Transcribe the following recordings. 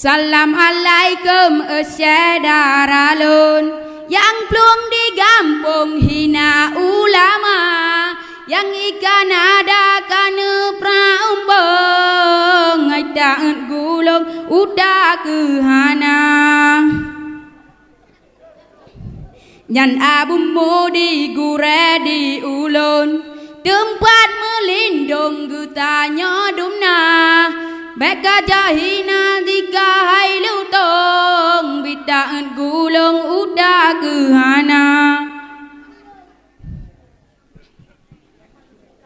Assalamualaikum saudara lun yang plung di kampung hina ulama, yang ikan ada kana praumbang ngaitaan gulung udah kehana. Nyan abu mudi gure di ulun tempat melindung gutanya dumna. Beka jahina dika hai lutong bidaan gulung udah kehana.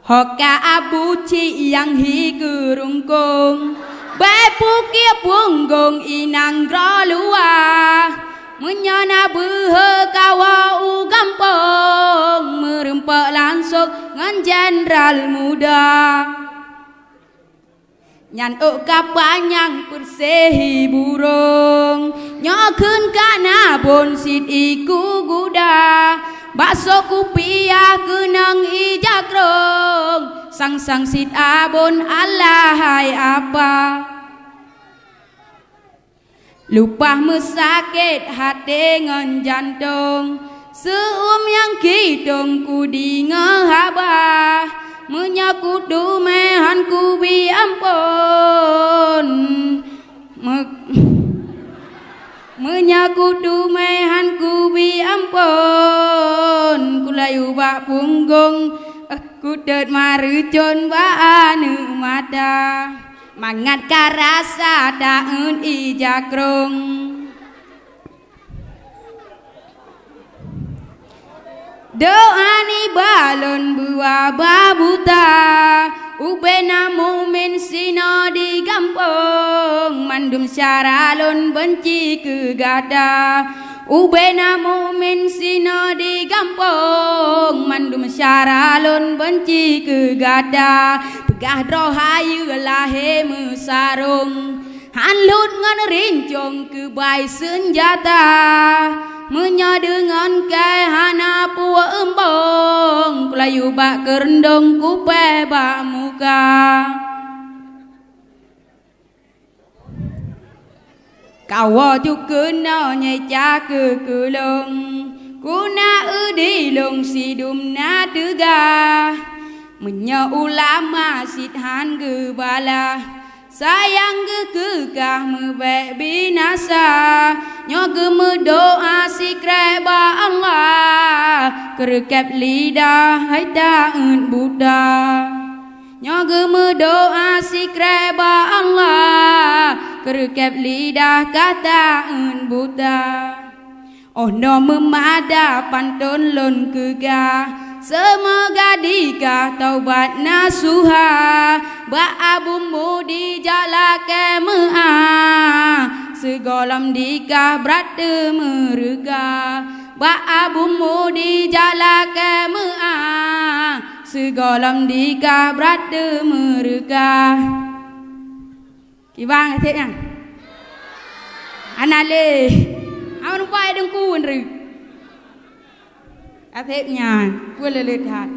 Hoka abu ci yang hi gerungkung bepu kia punggong inang grolua menyana behe kawa u kampung merempak langsung ngan jenderal muda. Nyan kapanyang persehi burung nyokun kana bon sit iku guda bakso kupiah kenang ijakrong sang sit abon alahai apa lupa mesakit hati ngan jantung yang kidong kudi ngehabah menyaku dumehan ku bi ampun menyaku dumehan ku bi ampun kulayu bak punggung kudet marucun ba anu mata mangat karasa daun ijakrung. Doa ni balon buah babuta ubena mumin sino di kampung mandum syaralon benci ke gada ubena mumin sino di kampung mandum syaralon benci ke gada pegah drohayu lahe mesarung hanlut ngan rincong ke bai senjata menya dengan kehana puwa embong kulayu bak kerendong kupe bak muka kawa juga no nyeca ke kulung kuna udilung sidum na tega menya ulama sidhan gebala sayang kekah mebek binasa nyoge medoa si kreba Allah kerekep lidah hai daun Buddha nyoge medoa si kreba Allah kerekep lidah kata un Buddha oh no memada pantun lon kegah semoga dikah taubat nasuha ba abu mudi jala kemea segolam dikah berat merega ba abu mudi jala kemea segolam dikah berat merega kibang thế nhá anale awan pai dengku nri thế nhà quên lời thật